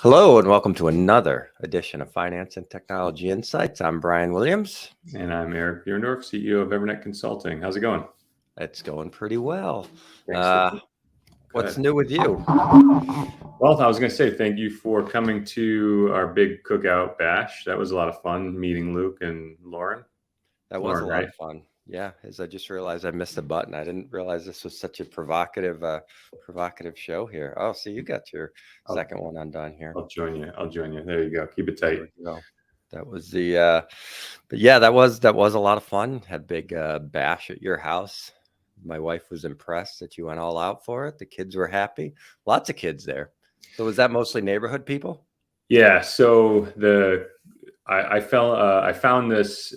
Hello, and welcome to another edition of Finance and Technology Insights. I'm Brian Williams. And I'm Eric Bierendorf, CEO of Evernet Consulting. How's it going? It's going pretty well. Thanks. What's new with you? Well, I was going to say thank you for coming to our big cookout bash. That was a lot of fun meeting Luke and Lauren. That was a lot of fun. Yeah, as I just realized I missed a button. I didn't realize this was such a provocative show here. Oh, so you got your second one undone here. I'll join you. There you go. Keep it tight. That was the but yeah, that was a lot of fun. Had big bash at your house. My wife was impressed that you went all out for it. The kids were happy. Lots of kids there. So was that mostly neighborhood people? Yeah. So I found this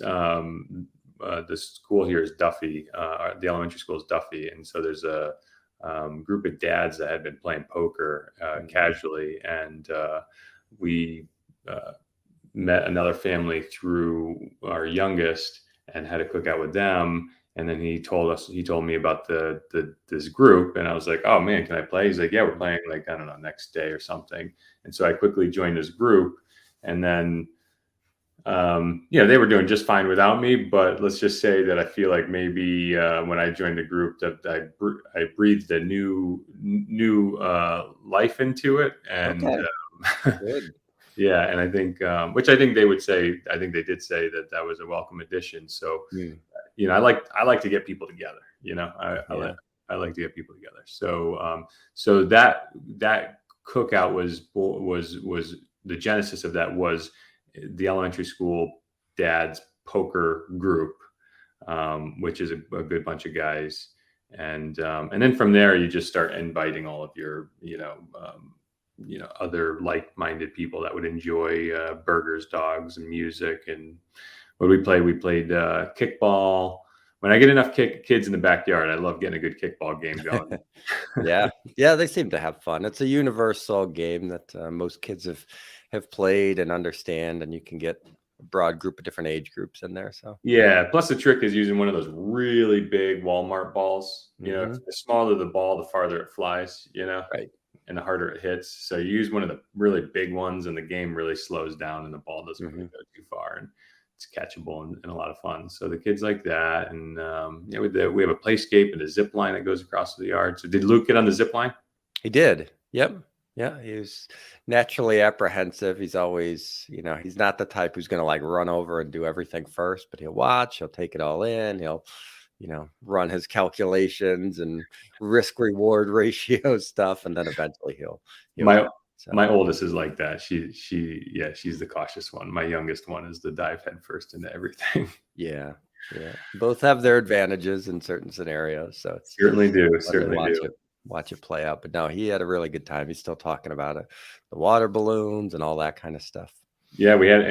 the school here is Duffy. The elementary school is Duffy, and so there's a group of dads that had been playing poker casually, and we met another family through our youngest and had a cookout with them. And then he told me about this group, and I was like, oh man, can I play? He's like, yeah, we're playing like, I don't know, next day or something. And so I quickly joined this group, and then they were doing just fine without me, but let's just say that I feel like maybe when I joined the group that I breathed a new life into it. And Good. Yeah, and I think, which I think they would say, I think they did say that was a welcome addition. So, I like to get people together. I like to get people together. So, so that cookout was the genesis of that was the elementary school dad's poker group, which is a good bunch of guys, and then from there you just start inviting all of your other like-minded people that would enjoy burgers, dogs, and music. And what we played kickball. When I get enough kids in the backyard, I love getting a good kickball game going. Yeah, they seem to have fun. It's a universal game that most kids have played and understand, and you can get a broad group of different age groups in there. So yeah, plus the trick is using one of those really big Walmart balls. The smaller the ball, the farther it flies. Right. And the harder it hits. So you use one of the really big ones, and the game really slows down, and the ball doesn't really go too far, and it's catchable and a lot of fun. So the kids like that, and we have a playscape and a zip line that goes across the yard. So did Luke get on the zip line? He did. Yep. Yeah, he was naturally apprehensive. He's always, he's not the type who's going to like run over and do everything first, but he'll watch, he'll take it all in, he'll run his calculations and risk reward ratio stuff, and then eventually he'll my oldest is like that. She's the cautious one. My youngest one is the dive head first into everything. Yeah. Both have their advantages in certain scenarios. So certainly do. Watch it play out. But no, he had a really good time. He's still talking about it, the water balloons and all that kind of stuff. Yeah, we had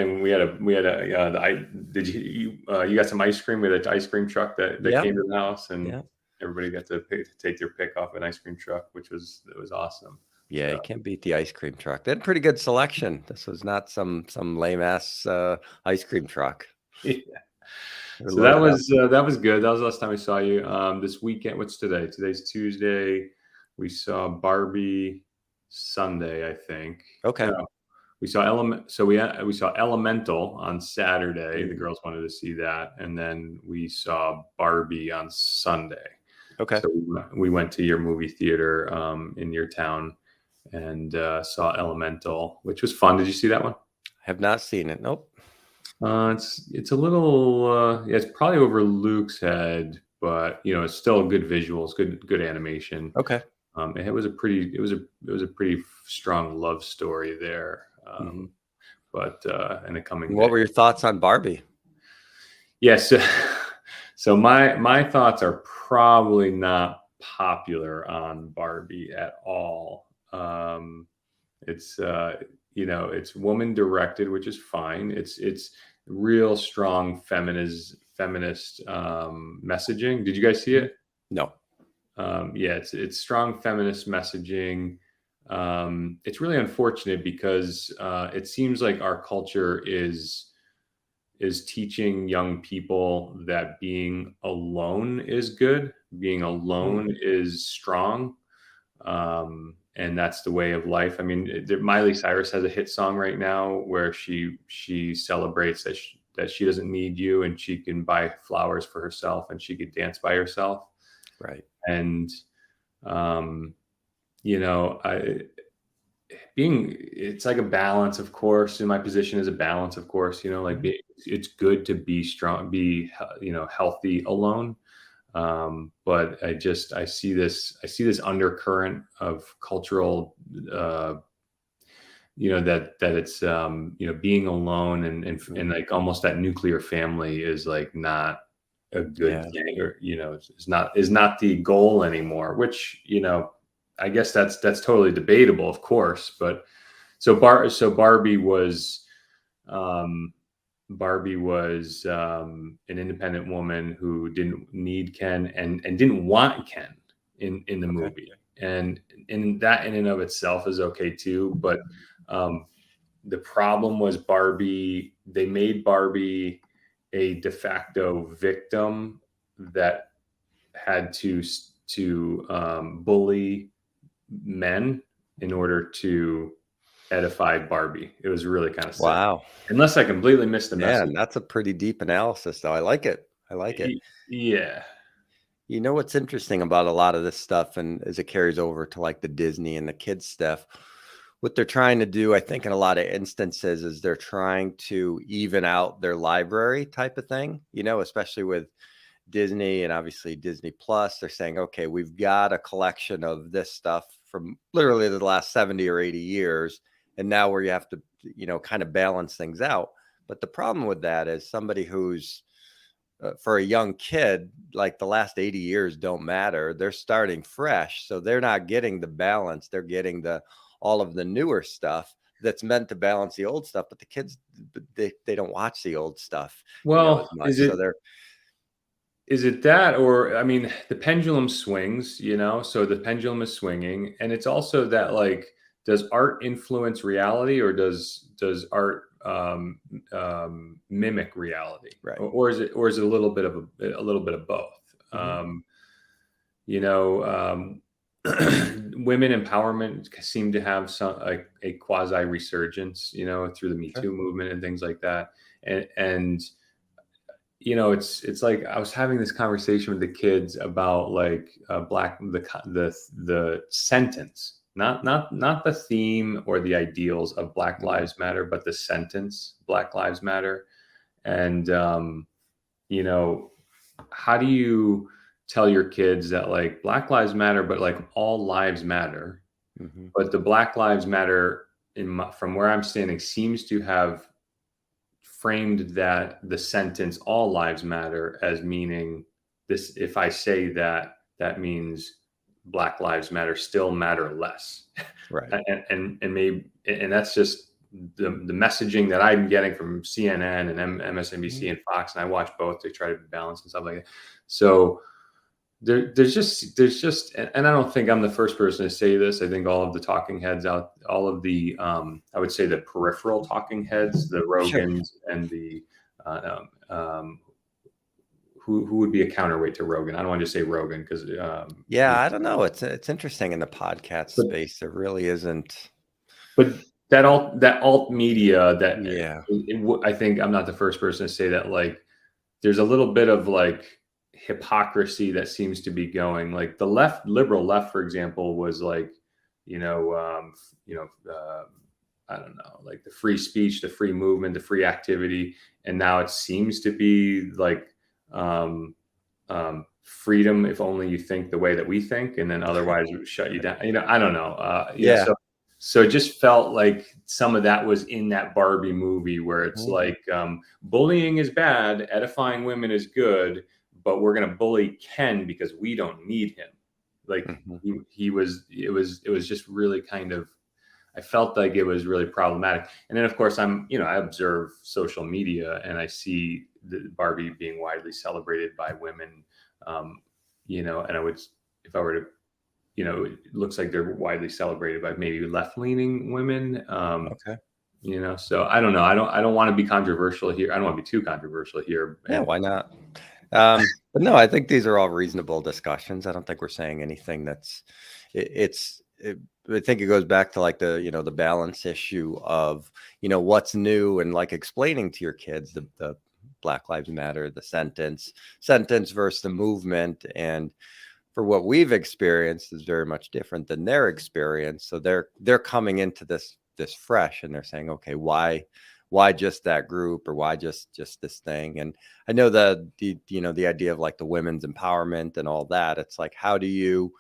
did you got some ice cream with an ice cream truck that came to the house, and everybody got to take their pick off an ice cream truck, which was awesome. Yeah, you can't beat the ice cream truck. They had a pretty good selection. This was not some lame ass ice cream truck. Yeah. So that was good. That was the last time we saw you. This weekend, what's today? Today's Tuesday. We saw Barbie Sunday, I think. Okay. We saw we saw Elemental on Saturday. The girls wanted to see that, and then we saw Barbie on Sunday. Okay. So we went to your movie theater in your town and saw Elemental, which was fun. Did you see that one? I have not seen it. Nope. It's a little it's probably over Luke's head, but it's still good visuals, good animation. Okay. It was a pretty strong love story there. But in the coming what were your thoughts on Barbie? Yes. So my thoughts are probably not popular on Barbie at all. It's it's woman directed, which is fine. It's real strong feminist messaging. Did you guys see it? No. It's strong feminist messaging. It's really unfortunate because it seems like our culture is teaching young people that being alone is good, being alone is strong. and that's the way of life. I mean, Miley Cyrus has a hit song right now where she celebrates that she doesn't need you, and she can buy flowers for herself, and she could dance by herself. Right. And it's like a balance, of course. In my position is a balance, of course. Like it's good to be strong, be healthy alone. But I see this undercurrent of cultural, that it's, being alone and like almost that nuclear family is like not a good thing, or, is not the goal anymore, which, I guess that's totally debatable, of course. But so Barbie was, an independent woman who didn't need Ken and didn't want Ken in the movie. And that in and of itself is okay too. But the problem was they made Barbie a de facto victim that had to bully men in order to edify Barbie. It was really kind of sad. Wow. Unless I completely missed the message. Man, that's a pretty deep analysis, though. I like it. Yeah. You know what's interesting about a lot of this stuff, and as it carries over to like the Disney and the kids stuff, what they're trying to do, I think, in a lot of instances, is they're trying to even out their library type of thing, especially with Disney and obviously Disney Plus. They're saying, okay, we've got a collection of this stuff from literally the last 70 or 80 years. And now where you have to, kind of balance things out. But the problem with that is somebody who's, for a young kid, like the last 80 years don't matter. They're starting fresh. So they're not getting the balance. They're getting all of the newer stuff that's meant to balance the old stuff. But the kids, they don't watch the old stuff. Well, as much. Is it that, or, I mean, the pendulum swings, so the pendulum is swinging. And it's also that, like, does art influence reality, or does art mimic reality? Right. Or is it a little bit of both? Mm-hmm. Women empowerment seem to have a quasi resurgence, through the Me Too movement and things like that. And it's like I was having this conversation with the kids about like the sentence, not the theme or the ideals of Black Lives Matter, but the sentence Black Lives Matter. And how do you tell your kids that, like, Black Lives Matter, but like all lives matter? Mm-hmm. But the Black Lives Matter from where I'm standing seems to have framed that the sentence all lives matter as meaning this: if I say that means Black Lives Matter still matter less. Right. and that's just the messaging that I'm getting from CNN and MSNBC and Fox, and I watch both to try to balance and stuff like that. So there's just, and I don't think I'm the first person to say this. I think all of the talking heads all of the, I would say the peripheral talking heads, the Rogans and the, who would be a counterweight to Rogan? I don't want to just say Rogan because, I don't know. It's interesting in the podcast space. There really isn't. But that alt media I think I'm not the first person to say that. Like, there's a little bit of like hypocrisy that seems to be going. Like the liberal left, for example, was like, I don't know, like the free speech, the free movement, the free activity. And now it seems to be like freedom if only you think the way that we think, and then otherwise we shut you down. I don't know. So it just felt like some of that was in that Barbie movie where it's like, bullying is bad, edifying women is good, but we're going to bully Ken because we don't need him. Like it was just really kind of, I felt like it was really problematic. And then of course I observe social media and I see the Barbie being widely celebrated by women. And I would, if I were to, it looks like they're widely celebrated by maybe left-leaning women. So I don't know. I don't want to be controversial here. I don't want to be too controversial here. Yeah, why not? But no, I think these are all reasonable discussions. I don't think we're saying anything it's I think it goes back to like the balance issue of, what's new, and like explaining to your kids the Black Lives Matter, the sentence versus the movement. And for what we've experienced is very much different than their experience. So they're coming into this fresh, and they're saying, okay, why just that group, or why just this thing? And I know the idea of like the women's empowerment and all that. It's like, how do you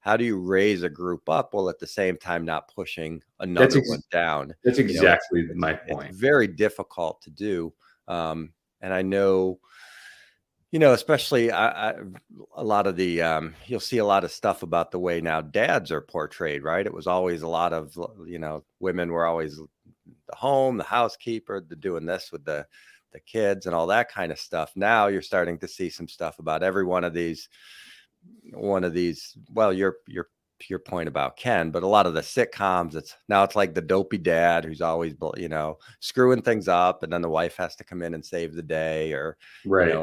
raise a group up while at the same time not pushing another one down? That's exactly my point. It's very difficult to do. And I know, especially a lot of the, you'll see a lot of stuff about the way now dads are portrayed, right? It was always a lot of, women were always the home, the housekeeper, the doing this with the kids and all that kind of stuff. Now you're starting to see some stuff about every one of these, well, your point about Ken, but a lot of the sitcoms, it's like the dopey dad who's always, screwing things up, and then the wife has to come in and save the day, or, Right.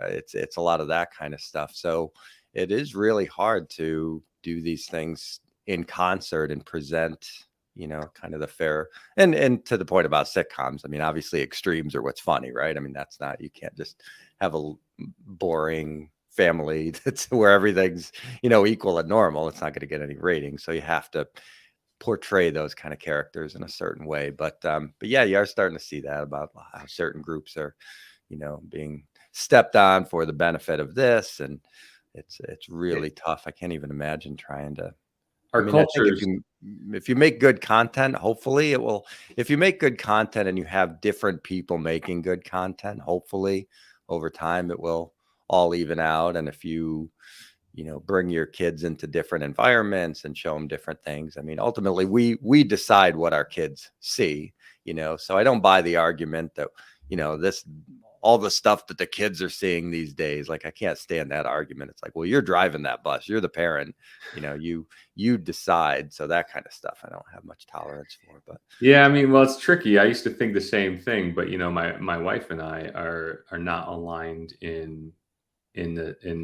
It's a lot of that kind of stuff. So it is really hard to do these things in concert and present, kind of the fair, and to the point about sitcoms. I mean, obviously extremes are what's funny, right? I mean, you can't just have a boring family that's where everything's equal and normal. It's not going to get any ratings, so you have to portray those kind of characters in a certain way. But yeah, you are starting to see that about how certain groups are being stepped on for the benefit of this, and it's really tough. I can't even imagine trying to. Our culture, if you make good content, hopefully it will. If you make good content and you have different people making good content, hopefully over time it will all even out. And if you bring your kids into different environments and show them different things, I mean, ultimately we decide what our kids see, so I don't buy the argument that this, all the stuff that the kids are seeing these days, like I can't stand that argument. It's like, well, you're driving that bus, you're the parent, you decide. So that kind of stuff I don't have much tolerance for. But yeah, I mean, well, it's tricky. I used to think the same thing, but my wife and I are not aligned in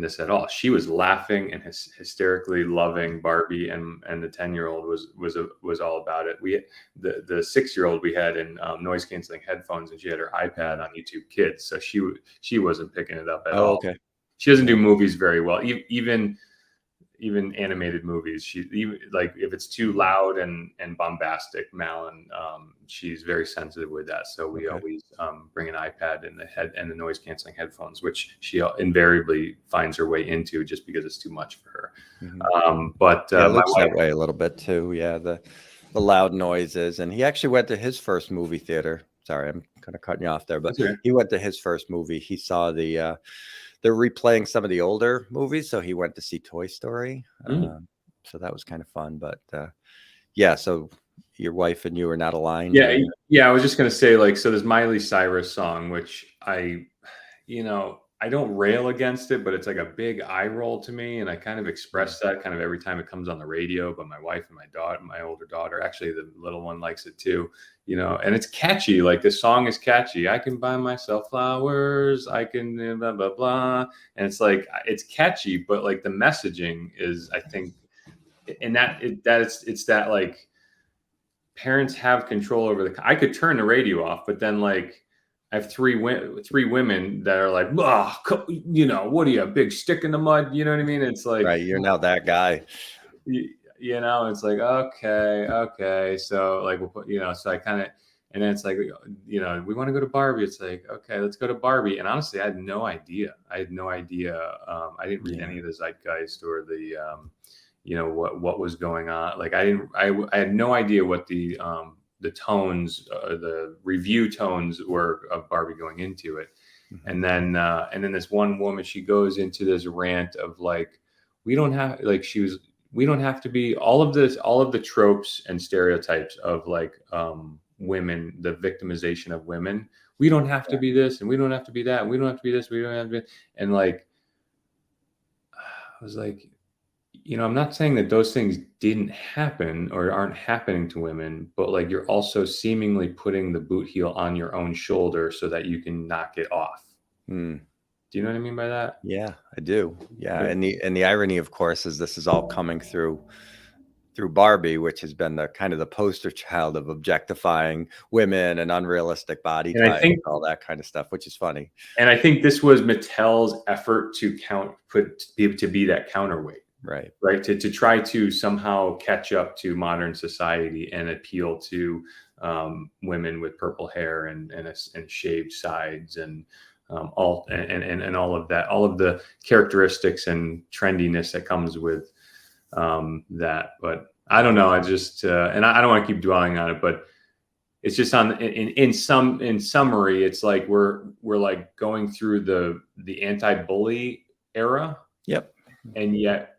this at all. She was laughing and hysterically loving Barbie, and the 10-year-old was all about it. The 6-year-old we had in noise canceling headphones, and she had her iPad on YouTube Kids, so she wasn't picking it up at all. Okay. She doesn't do movies very well, even animated movies. Like if it's too loud and bombastic, Malin, she's very sensitive with that. So we always bring an iPad in the head and the noise canceling headphones, which she invariably finds her way into just because it's too much for her. Mm-hmm. But it looks that way a little bit too. Yeah, the loud noises. And he actually went to his first movie theater. Sorry, I'm kind of cutting you off there, but he went to his first movie. He saw they're replaying some of the older movies, so he went to see Toy Story. So that was kind of fun. But yeah, so your wife and you are not aligned. Yeah. I was just gonna say, like, so there's Miley Cyrus song, which I don't rail against it, but it's like a big eye roll to me, and I kind of express that kind of every time it comes on the radio. But my wife and my older daughter, actually the little one, likes it too. And it's catchy. Like, the song is catchy. I can buy myself flowers. I can blah, blah, blah. And it's like, it's catchy, but like the messaging is, I think, and it's that like parents have control over I could turn the radio off, but then like I have three women that are like, oh, what are you, a big stick in the mud? You know what I mean? It's like, right, you're now that guy. It's like, okay. So like, we'll put, so I kind of, and then it's like, we want to go to Barbie. It's like, okay, let's go to Barbie. And honestly, I had no idea. I didn't read any of the zeitgeist or the, what was going on. Like, I had no idea what the tones, the review tones were of Barbie going into it. Mm-hmm. And then this one woman, she goes into this rant of like, we don't have to be all of the tropes and stereotypes of like women, the victimization of women. We don't have to be this, and we don't have to be that, and we don't have to be this, we don't have to be, and like, I was like, I'm not saying that those things didn't happen or aren't happening to women, but like, you're also seemingly putting the boot heel on your own shoulder so that you can knock it off. Do you know what I mean by that? Yeah, I do. Yeah. And the irony, of course, is this is all coming through through Barbie, which has been the kind of the poster child of objectifying women and unrealistic body And I types, think, all that kind of stuff, which is funny. and I think this was Mattel's effort to be that counterweight, Right. right? To try to somehow catch up to modern society and appeal to women with purple hair and shaved sides and all of that, all of the characteristics and trendiness that comes with that. But I don't know. I just and I don't want to keep dwelling on it, but it's just in summary, it's like we're like going through the anti-bully era. Yep. And yet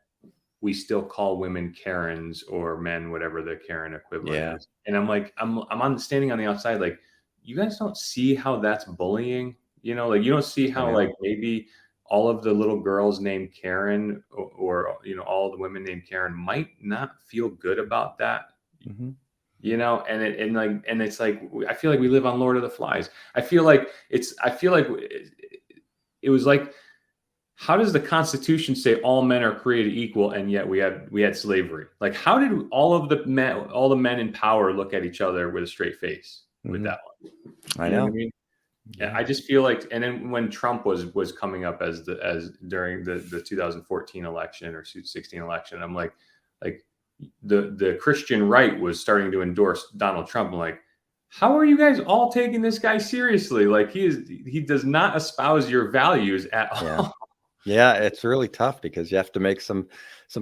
we still call women Karens or men whatever the Karen equivalent is. And I'm like, I'm standing on the outside, like, you guys don't see how that's bullying, you know, like you don't see how like maybe all of the little girls named Karen or you know, all the women named Karen might not feel good about that. Mm-hmm. You know, and it's like I feel like we live on Lord of the Flies. I feel like it was like, how does the Constitution say all men are created equal, and yet we had slavery? Like, how did all the men in power look at each other with a straight face with that one? I know. What I mean? Yeah, I just feel like, and then when Trump was coming up as during the 2014 election or 2016 election, I'm like the Christian right was starting to endorse Donald Trump. I'm like, how are you guys all taking this guy seriously? Like he does not espouse your values at all. Yeah, it's really tough because you have to make some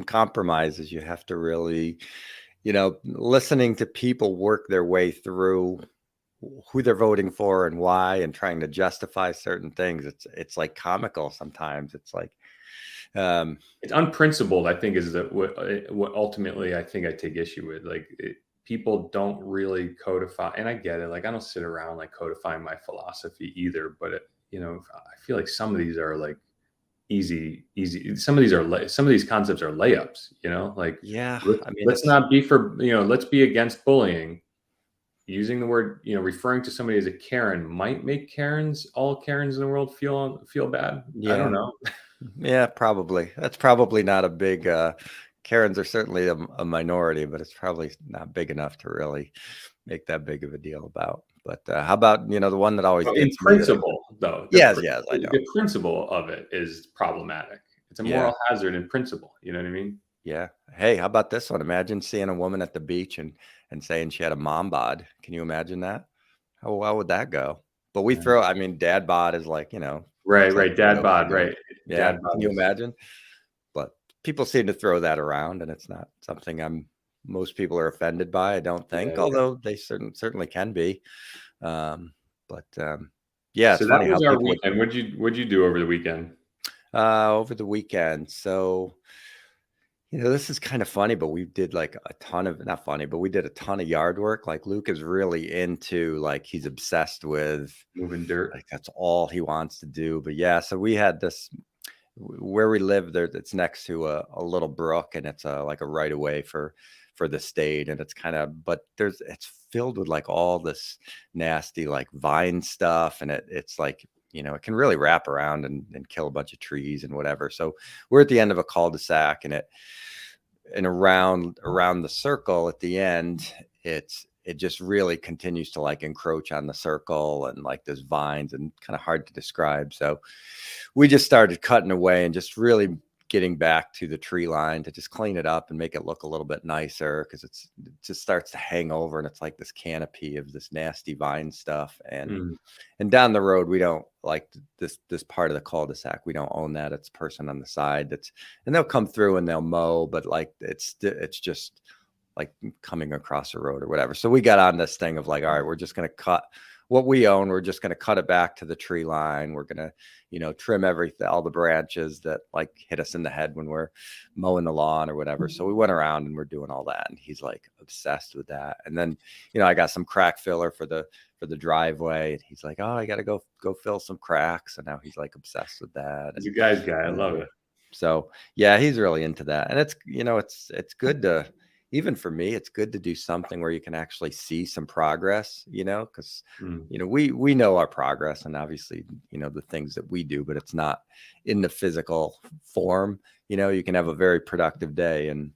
compromises. You have to really, you know, listening to people work their way through who they're voting for and why, and trying to justify certain things. It's like comical sometimes. It's like it's unprincipled, I think, is what ultimately I think I take issue with. Like people don't really codify, and I get it. Like I don't sit around like codifying my philosophy either, but you know, I feel like some of these are like easy. Some of these concepts are layups, you know, like, yeah, I mean, let's not be let's be against bullying. Using the word, you know, referring to somebody as a Karen might make all Karens in the world feel bad. Yeah. I don't know. Yeah, probably. That's probably not a big, Karens are certainly a minority, but it's probably not big enough to really make that big of a deal about. But how about, you know, the one that always In gets principle, though. Yes, I know. The principle of it is problematic. It's a moral hazard in principle. You know what I mean? Yeah. Hey, how about this one? Imagine seeing a woman at the beach and saying she had a mom bod. Can you imagine that? How well would that go? But we throw, I mean, dad bod is like, you know. Right. Dad bod, right. Yeah. Dad bod. Can you imagine? But people seem to throw that around, and it's not something most people are offended by, I don't think, although they certainly can be. Yeah, so it's funny that was how our weekend. What'd you do over the weekend? Over the weekend. So, you know, this is kind of funny, but we did like a ton of, not funny, but we did a ton of yard work. Like Luke is really into, like, he's obsessed with moving dirt. Like that's all he wants to do. But yeah, so we had this, where we live there, it's next to a little brook, and it's like a right of way for the state. And it's kind of, but it's filled with like all this nasty like vine stuff. And it's like, you know, it can really wrap around and kill a bunch of trees and whatever. So we're at the end of a cul-de-sac, and around the circle at the end, it just really continues to like encroach on the circle, and like there's vines and kind of hard to describe. So we just started cutting away and just really getting back to the tree line to just clean it up and make it look a little bit nicer, because it just starts to hang over, and it's like this canopy of this nasty vine stuff. And down the road, we don't like this part of the cul-de-sac. We don't own that. It's a person on the side and they'll come through and they'll mow, but like it's just like coming across the road or whatever. So we got on this thing of like, all right, we're just going to cut what we own. We're just going to cut it back to the tree line. We're going to, you know, trim all the branches that like hit us in the head when we're mowing the lawn or whatever. So we went around and we're doing all that, and he's like obsessed with that. And then, you know, I got some crack filler for the driveway, and he's like, oh, I got to go fill some cracks. And now he's like obsessed with that. You guys guy, I love it. So yeah, he's really into that. And it's, you know, it's good to, even for me, it's good to do something where you can actually see some progress, you know, because, you know, we know our progress, and obviously, you know, the things that we do, but it's not in the physical form. You know, you can have a very productive day and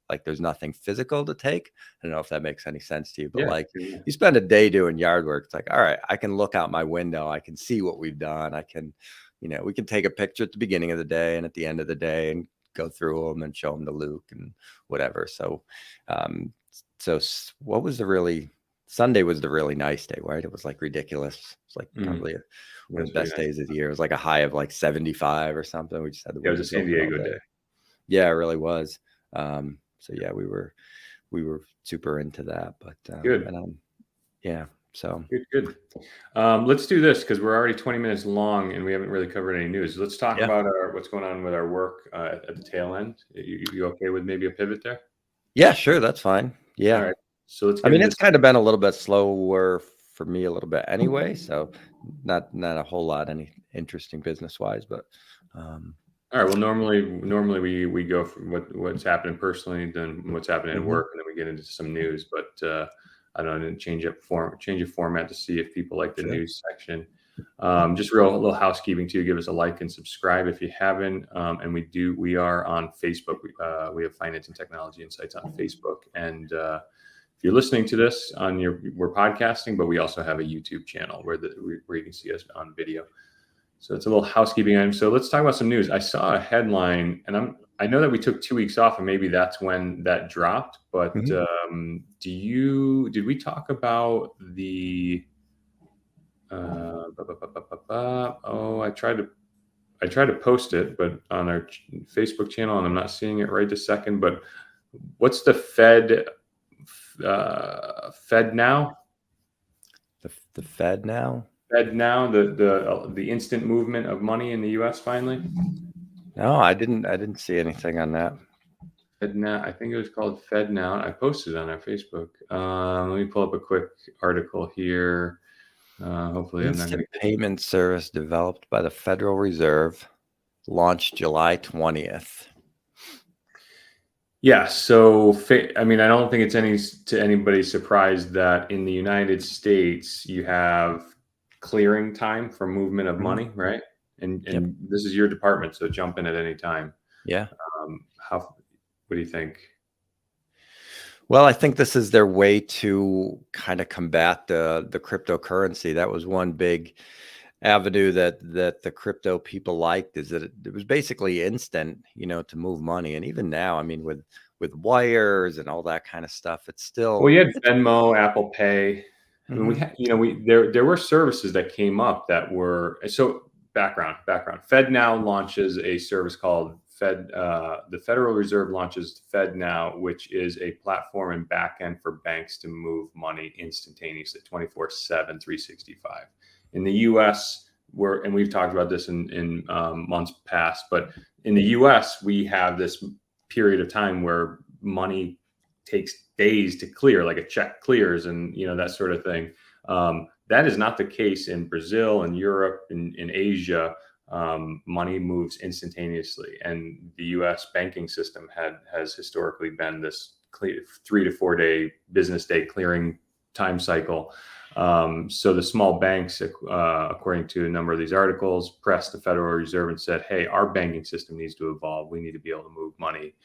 like there's nothing physical to take. I don't know if that makes any sense to you, but Yeah. like you spend a day doing yard work. It's like, all right, I can look out my window. I can see what we've done. I can, we can take a picture at the beginning of the day and at the end of the day and go through them and show them to Luke and whatever. So, what was Sunday was the really nice day, right? It was like ridiculous. It's like probably one of the best days of the year. It was like a high of like 75 or something. We just had the It was a San Diego day. Yeah, it really was. So yeah, we were super into that, but good. Yeah. So good. Let's do this because we're already 20 minutes long and we haven't really covered any news. Let's talk about what's going on with our work at the tail end. You okay with maybe a pivot there? Yeah, sure. That's fine. Yeah. All right. So let's. It's kind of been a little bit slower for me a little bit anyway. So not a whole lot any interesting business wise, but. All right. Well, normally we go from what's happening personally, then what's happening at work, and then we get into some news. But I don't know, change a format to see if people like the news section. Just a little housekeeping too. Give us a like and subscribe if you haven't. And we are on Facebook. We have Finance and Technology Insights on Facebook. And if you're listening to this we're podcasting, but we also have a YouTube channel where you can see us on video. So it's a little housekeeping item. So let's talk about some news. I saw a headline, and I know that we took 2 weeks off, and maybe that's when that dropped. But did we talk about the? I tried to post it, but on our Facebook channel, and I'm not seeing it right this second. But what's the FedNow? The FedNow. FedNow, the instant movement of money in the U.S. finally. No, I didn't see anything on that. FedNow, I think it was called FedNow. I posted it on our Facebook. Let me pull up a quick article here. Hopefully, Instant payment service developed by the Federal Reserve, launched July 20th. Yeah, so I don't think it's to anybody's surprise that in the United States you have clearing time for movement of money, right? And this is your department, so jump in at any time. Yeah. What do you think? Well, I think this is their way to kind of combat the cryptocurrency. That was one big avenue that the crypto people liked, is that it was basically instant, to move money. And even now, with wires and all that kind of stuff, it's still. Well, you had Venmo, Apple Pay. There were services that came up that were background. FedNow launches a service called the Federal Reserve launches FedNow, which is a platform and backend for banks to move money instantaneously, 24/7, 365. In the U.S., and we've talked about this in months past, but in the U.S., we have this period of time where money takes days to clear, like a check clears and that sort of thing. That is not the case in Brazil and Europe and in Asia. Money moves instantaneously, and the U.S. banking system has historically been this 3 to 4 day business day clearing time cycle. So the small banks, according to a number of these articles, pressed the Federal Reserve and said, "Hey, our banking system needs to evolve. We need to be able to move money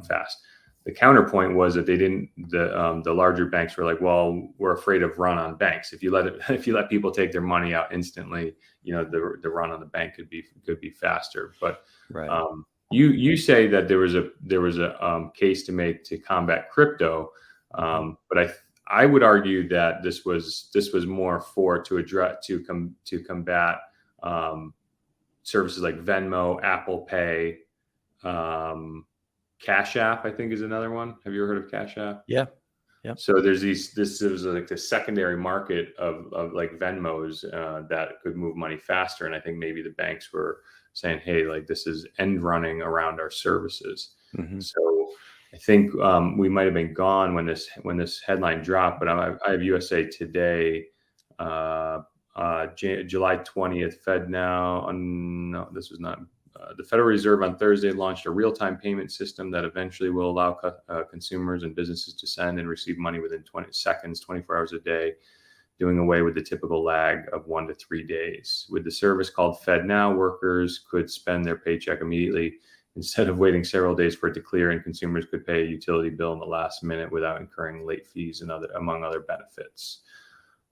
fast." The counterpoint was that they didn't. The larger banks were like, "Well, we're afraid of run on banks. If you let people take their money out instantly, the run on the bank could be faster." But right. You say that there was a case to make to combat crypto, but I would argue that this was more to combat services like Venmo, Apple Pay. Cash App, I think, is another one. Have you ever heard of Cash App? Yeah. So there's this was like the secondary market of like Venmos that could move money faster. And I think maybe the banks were saying, "Hey, like this is end running around our services." So I think we might have been gone when this headline dropped, but I have USA Today, July 20th, FedNow. No, this was not. The Federal Reserve on Thursday launched a real-time payment system that eventually will allow consumers and businesses to send and receive money within 20 seconds, 24 hours a day, doing away with the typical lag of 1 to 3 days. With the service called FedNow, workers could spend their paycheck immediately instead of waiting several days for it to clear, and consumers could pay a utility bill in the last minute without incurring late fees and among other benefits.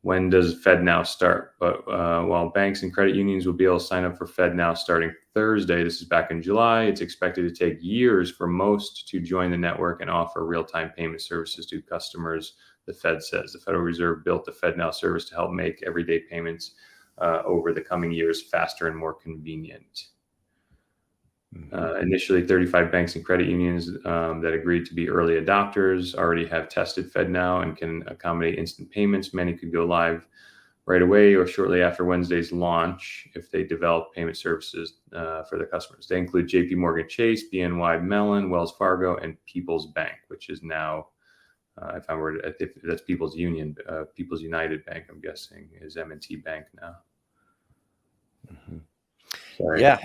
When does FedNow start? But while banks and credit unions will be able to sign up for FedNow starting Thursday, this is back in July, it's expected to take years for most to join the network and offer real-time payment services to customers, the Fed says. The Federal Reserve built the FedNow service to help make everyday payments over the coming years faster and more convenient. Initially, 35 banks and credit unions that agreed to be early adopters already have tested FedNow and can accommodate instant payments. Many could go live right away or shortly after Wednesday's launch if they develop payment services for their customers. They include JP Morgan Chase, BNY Mellon, Wells Fargo, and People's Bank, which is now, if that's People's Union, People's United Bank, I'm guessing, is M&T Bank now. Sorry. Yeah.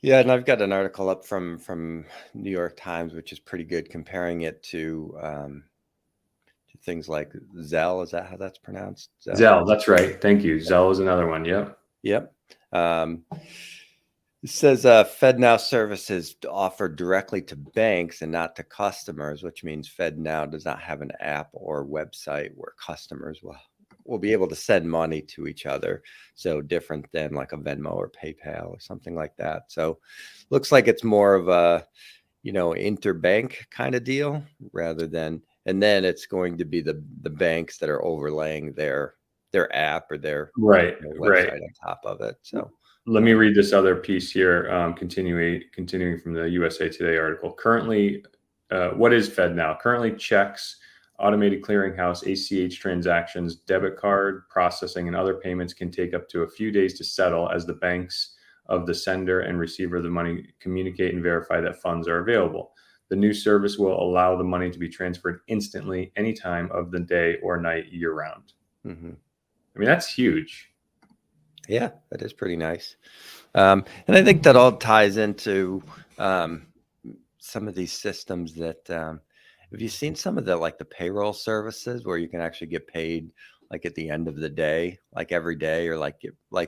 Yeah, and I've got an article up from New York Times, which is pretty good, comparing it to things like Zelle. Is that how that's pronounced? Zelle, that's right. Thank you. Zelle is another one. Yep. Yep. It says FedNow services offered directly to banks and not to customers, which means FedNow does not have an app or website where customers will be able to send money to each other. So different than like a Venmo or PayPal or something like that. So looks like it's more of a, interbank kind of deal rather than, and then it's going to be the banks that are overlaying their app or their website on top of it. So let me read this other piece here, continuing from the USA Today article. Currently, what is FedNow? Currently, checks, automated clearinghouse, ACH transactions, debit card processing, and other payments can take up to a few days to settle as the banks of the sender and receiver of the money communicate and verify that funds are available. The new service will allow the money to be transferred instantly, any time of the day or night, year-round. Mm-hmm. I mean, that's huge. Yeah, that is pretty nice. And I think that all ties into some of these systems that have you seen some of the payroll services where you can actually get paid like at the end of the day, like every day, or like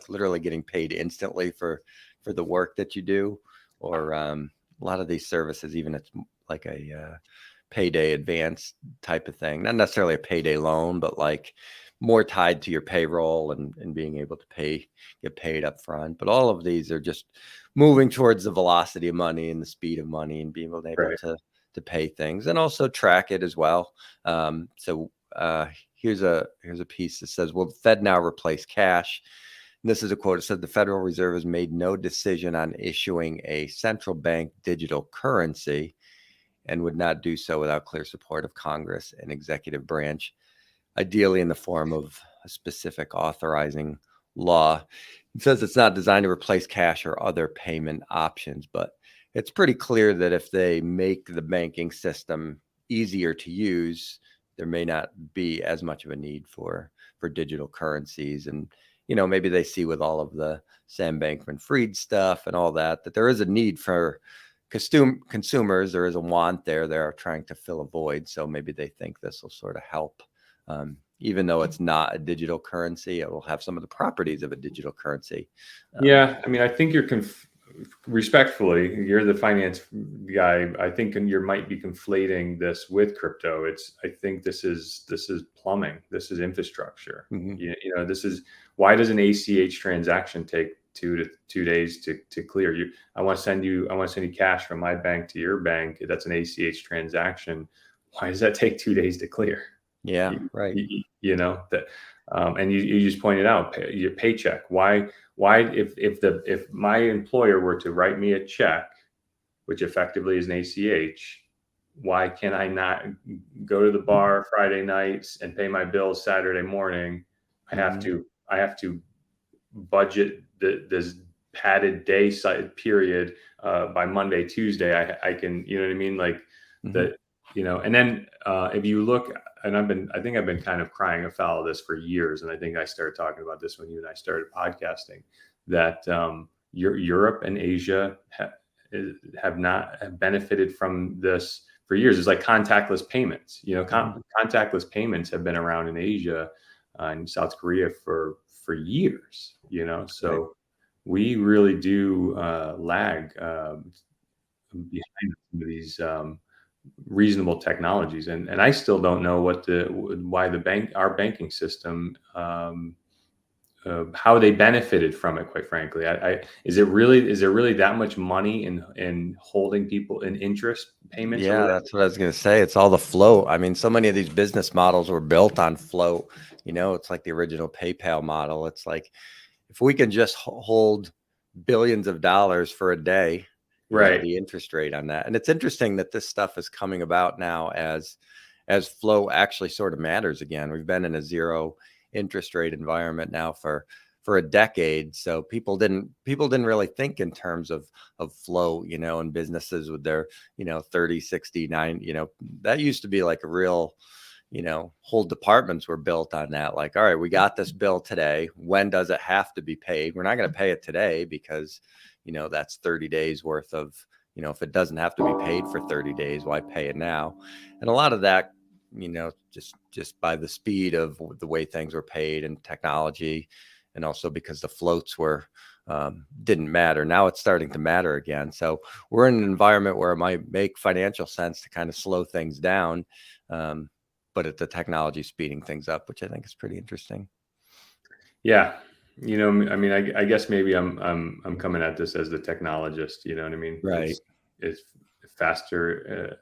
literally getting paid instantly for the work that you do? Or a lot of these services, even it's like a payday advance type of thing, not necessarily a payday loan, but like more tied to your payroll and being able to get paid up front. But all of these are just moving towards the velocity of money and the speed of money and being able to pay things and also track it as well. So here's a piece that says, will FedNow replace cash? And this is a quote. It said the Federal Reserve has made no decision on issuing a central bank digital currency and would not do so without clear support of Congress and executive branch, ideally in the form of a specific authorizing law. It says it's not designed to replace cash or other payment options, but it's pretty clear that if they make the banking system easier to use, there may not be as much of a need for digital currencies. And, maybe they see with all of the Sam Bankman-Fried stuff and all that there is a need for consumers. There is a want there. They're trying to fill a void. So maybe they think this will sort of help. Even though it's not a digital currency, it will have some of the properties of a digital currency. Yeah. I mean, I think respectfully, you're the finance guy. I think you might be conflating this with crypto. I think this is plumbing. This is infrastructure. Mm-hmm. This is, why does an ACH transaction take 2 days to clear? I want to send you cash from my bank to your bank. That's an ACH transaction. Why does that take 2 days to clear? Yeah, right. That, and you just pointed out your paycheck. Why if my employer were to write me a check, which effectively is an ACH, why can I not go to the bar Friday nights and pay my bills Saturday morning? I have to budget this padded day period by Monday, Tuesday. I can, you know what I mean? Like that, and then if you look, and I think I've been kind of crying afoul of this for years. And I think I started talking about this when you and I started podcasting, that Europe and Asia have not benefited from this for years. It's like contactless payments. Contactless payments have been around in Asia and South Korea for years. So we really do lag behind some of these reasonable technologies, and I still don't know why our banking system, how they benefited from it. Quite frankly, is there really that much money in holding people in interest payments or Yeah, whatever? that's what I was going to say. It's all the float. I mean, so many of these business models were built on float. It's like the original PayPal model. It's like if we can just hold billions of dollars for a day, Right. the interest rate on that. And it's interesting that this stuff is coming about now as flow actually sort of matters again. We've been in a zero interest rate environment now for a decade. So people didn't really think in terms of flow, and businesses with their, 30, 69, that used to be like a real, whole departments were built on that. Like, all right, we got this bill today. When does it have to be paid? We're not going to pay it today because, that's 30 days worth of, if it doesn't have to be paid for 30 days, why pay it now? And a lot of that, just by the speed of the way things were paid and technology, and also because the floats were didn't matter. Now it's starting to matter again. So we're in an environment where it might make financial sense to kind of slow things down, but at the technology speeding things up, which I think is pretty interesting. Yeah. I mean, I guess maybe I'm coming at this as the technologist, you know what I mean? Right. It's faster.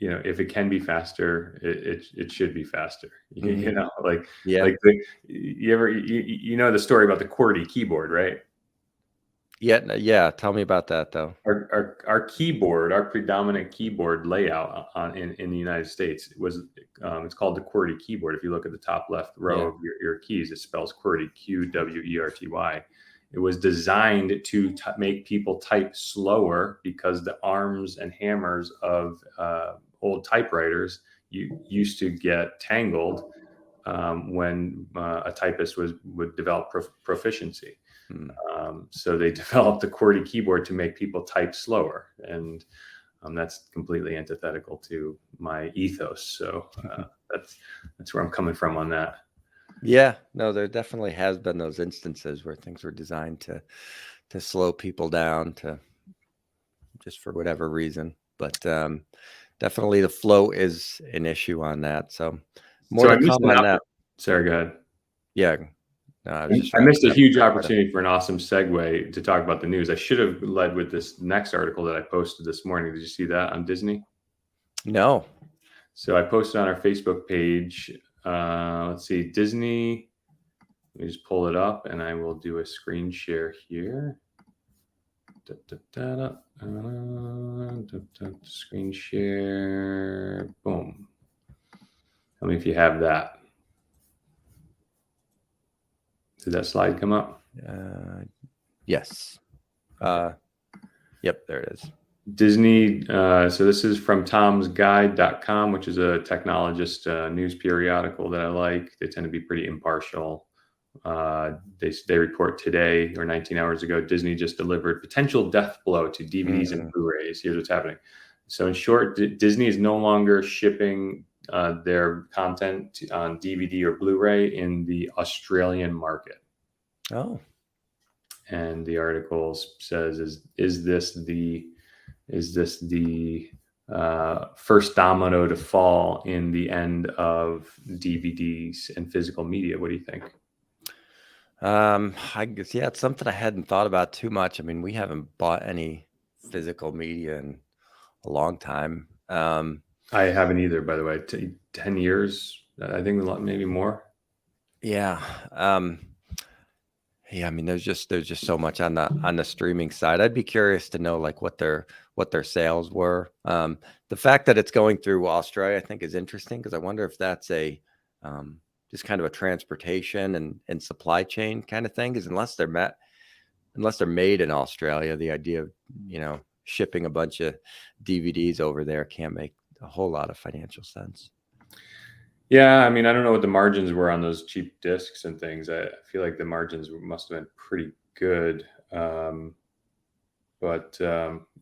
If it can be faster, it should be faster. Mm-hmm. Like Yeah. like you know the story about the QWERTY keyboard, right? Yeah. Tell me about that though. Our keyboard, our predominant keyboard layout in the United States it's called the QWERTY keyboard. If you look at the top left row Yeah. of your keys, it spells QWERTY, QWERTY. It was designed to make people type slower because the arms and hammers of old typewriters used to get tangled when a typist would develop proficiency. So they developed the QWERTY keyboard to make people type slower, and that's completely antithetical to my ethos. So that's where I'm coming from on that. Yeah, no, there definitely has been those instances where things were designed to slow people down to just for whatever reason. But definitely the flow is an issue on that. So more So I to missed come on that. Sorry, go ahead. Yeah. No, I was just I missed a wrapping huge up. opportunity for an awesome segue to talk about the news. I should have led with this next article that I posted this morning. Did you see that on Disney? No. So I posted on our Facebook page. Let's see, Disney. Let me just pull it up, and I will do a screen share here. Screen share. Boom. Tell me if you have that. Did that slide come up? Yes. Yep, there it is. Disney. So this is from tomsguide.com, which is a technologist news periodical that I like. They tend to be pretty impartial. They report today or 19 hours ago, Disney just delivered potential death blow to DVDs and Blu-rays. Here's what's happening. So in short, Disney is no longer shipping their content on DVD or Blu-ray in the Australian market. Oh. And the article says, is this the first domino to fall in the end of DVDs and physical media? What do you think? I guess, yeah, it's something I hadn't thought about too much. I mean, we haven't bought any physical media in a long time. I haven't either, by the way. 10 years, I think maybe more. Yeah. Yeah, I mean, there's just so much on the streaming side. I'd be curious to know like what their sales were. The fact that it's going through Australia, I think, is interesting because I wonder if that's a just kind of a transportation and supply chain kind of thing. Because unless they're made in Australia, the idea of shipping a bunch of DVDs over there can't make a whole lot of financial sense. Yeah, I mean, I don't know what the margins were on those cheap discs and things. I feel like the margins must have been pretty good. But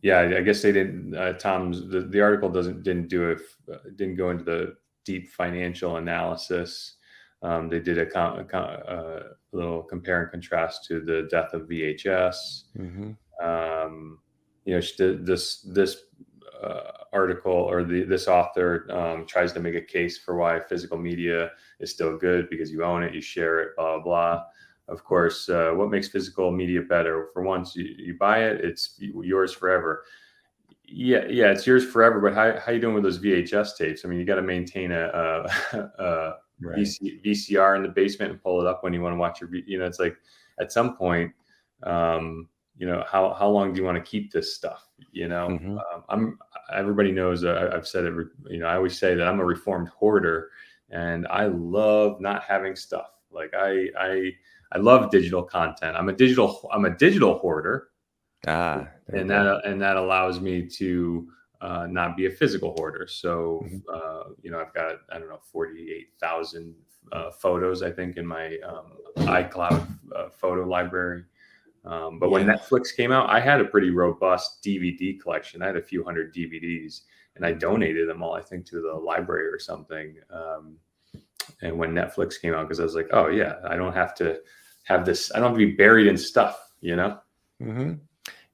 yeah, I guess they didn't. The article didn't go into the deep financial analysis. They did a little compare and contrast to the death of VHS. Mm-hmm. this article or this author tries to make a case for why physical media is still good because you own it, you share it, blah, blah, blah. Of course, what makes physical media better? For once you buy it, it's yours forever. Yeah, it's yours forever. But how you doing with those VHS tapes? I mean, you got to maintain a Right. VCR in the basement and pull it up when you want to watch your. It's like at some point, how long do you want to keep this stuff? Mm-hmm. Everybody knows. I've said it. I always say that I'm a reformed hoarder, and I love not having stuff. Like I love digital content. I'm a digital hoarder. Ah, there And you go. that allows me to not be a physical hoarder. So Mhm. I've got 48,000 photos I think in my iCloud photo library. But when Yeah. Netflix came out, I had a pretty robust DVD collection. I had a few hundred DVDs, and I donated them all I think to the library or something. And when Netflix came out, because I was like, oh yeah, I don't have to have this. I don't have to be buried in stuff. Mm-hmm.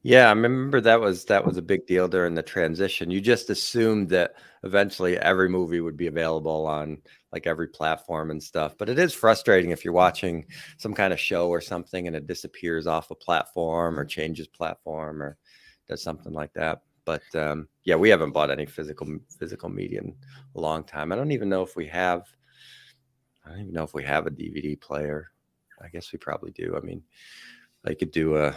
Yeah, I remember that was a big deal during the transition. You just assumed that eventually every movie would be available on like every platform and stuff. But it is frustrating if you're watching some kind of show or something and it disappears off a platform or changes platform or does something like that. But yeah, we haven't bought any physical media in a long time. I don't even know if we have. I don't even know if we have a DVD player. I guess we probably do. I mean, I could do a.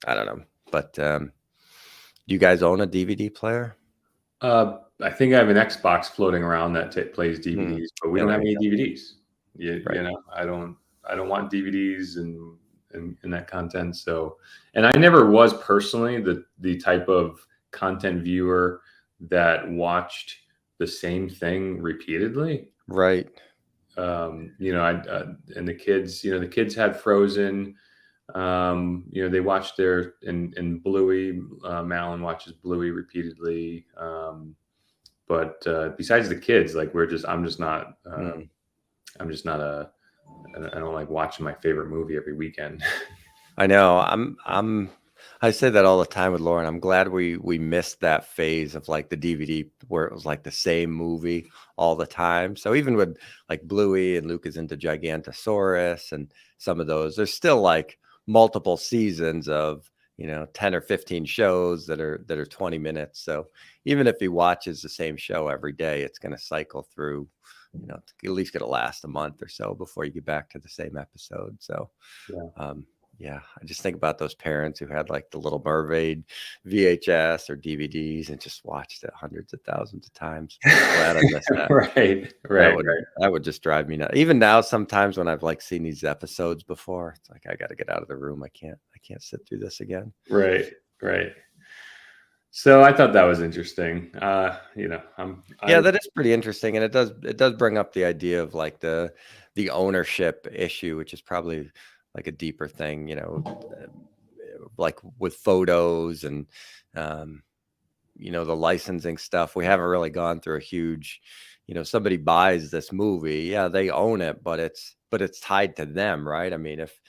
I don't know, but do you guys own a DVD player? I think I have an Xbox floating around that plays Mm. DVDs, but we Yeah, don't there have you any go. DVDs. You, Right. you know, I don't want DVDs and that content. So, and I never was personally the type of content viewer that watched the same thing repeatedly. Right. And the kids had Frozen. They watch in Bluey. Malin watches Bluey repeatedly. But besides the kids, like Mm. I'm just not I don't like watching my favorite movie every weekend. I know. I say that all the time with Lauren. I'm glad we missed that phase of like the DVD where it was like the same movie all the time. So even with like Bluey and Luke is into Gigantosaurus and some of those, there's still like multiple seasons of 10 or 15 shows that are 20 minutes. So even if he watches the same show every day, it's going to cycle through. At least going to last a month or so before you get back to the same episode. So Yeah. um, yeah, I just think about those parents who had like the Little Mermaid VHS or DVDs and just watched it hundreds of thousands of times. Glad I missed that. Right, That right, would right, that would just drive me nuts. Even now, sometimes when I've like seen these episodes before, it's like I got to get out of the room. I can't sit through this again. right, right. So I thought that was interesting. Yeah, that is pretty interesting, and it does bring up the idea of like the ownership issue, which is probably like a deeper thing. Like with photos and um, the licensing stuff. We haven't really gone through a huge, somebody buys this movie, yeah, they own it, but it's tied to them, right? I mean, if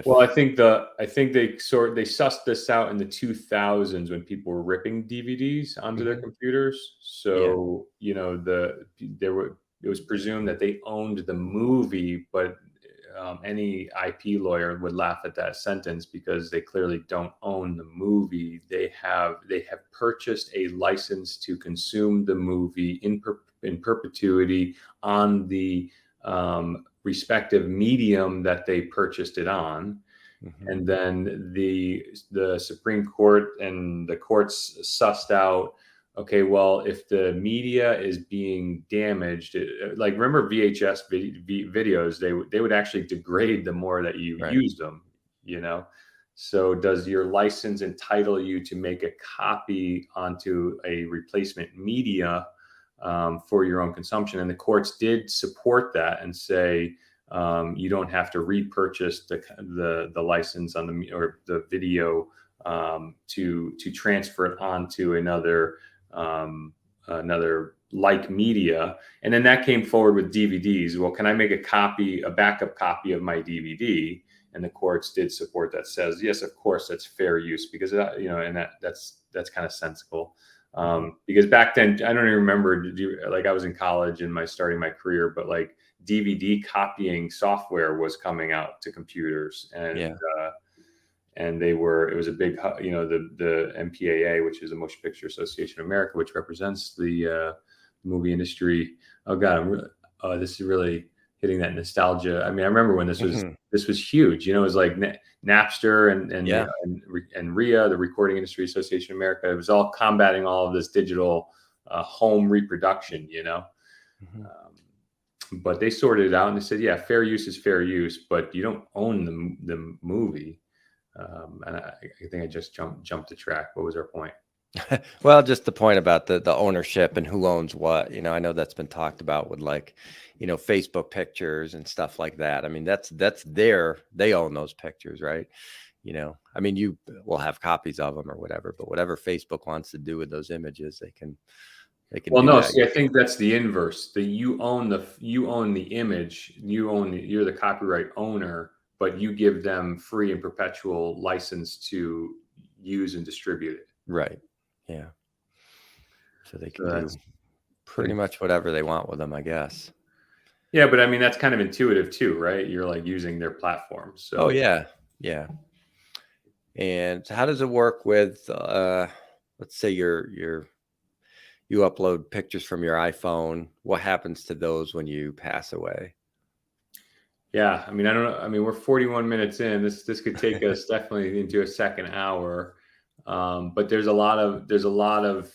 Well, I think they sussed this out in the 2000s when people were ripping DVDs onto their Mhm. computers. Yeah, So, it was presumed that they owned the movie, but any IP lawyer would laugh at that sentence because they clearly don't own the movie. They have purchased a license to consume the movie in perpetuity on the respective medium that they purchased it on. mhm, And then the Supreme Court and the courts sussed out, okay, well, if the media is being damaged, like remember VHS videos, they would actually degrade the more that you right, use them, you know. So does your license entitle you to make a copy onto a replacement media for your own consumption? And the courts did support that and say you don't have to repurchase the license on or the video to transfer it onto another like media. And then that came forward with DVDs. Well, can I make a backup copy of my DVD and the courts did support that. Says yes, of course, that's fair use, because and that's kind of sensible. Because back then, I don't even remember, like I was in college and starting my career, but like DVD copying software was coming out to computers, and it was a big, the MPAA, which is the Motion Picture Association of America, which represents the movie industry. Oh God, this is really hitting that nostalgia. I mean, I remember when this was huge. It was like Napster and RIA, the Recording Industry Association of America. It was all combating all of this digital home reproduction. But they sorted it out, and they said, yeah, fair use is fair use, but you don't own the movie. And I think I just jumped the track. What was our point? Well, just the point about the ownership and who owns what. I know that's been talked about with like, Facebook pictures and stuff like that. I mean, that's they own those pictures, right? I mean, you will have copies of them or whatever, but whatever Facebook wants to do with those images, they can. Well, no, see, I think that's the inverse. That you own the image, you're the copyright owner, but you give them free and perpetual license to use and distribute it. Right. Yeah. So they can do pretty much whatever they want with them, I guess. Yeah, but I mean, that's kind of intuitive too, right? You're like using their platform. So. Oh yeah. Yeah. And how does it work with, let's say you upload pictures from your iPhone? What happens to those when you pass away? Yeah. I mean, I don't know. I mean, we're 41 minutes in. This could take us definitely into a second hour. But there's a lot of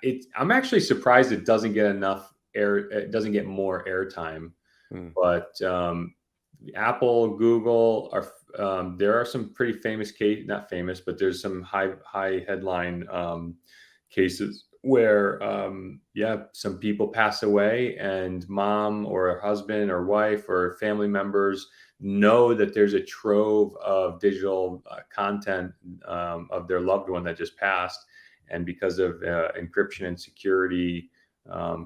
it. I'm actually surprised it doesn't get enough air. It doesn't get more airtime. But Apple, Google there are some pretty famous not famous, but there's some high headline cases where some people pass away, and mom or a husband or wife or family members know that there's a trove of digital content of their loved one that just passed, and because of encryption and security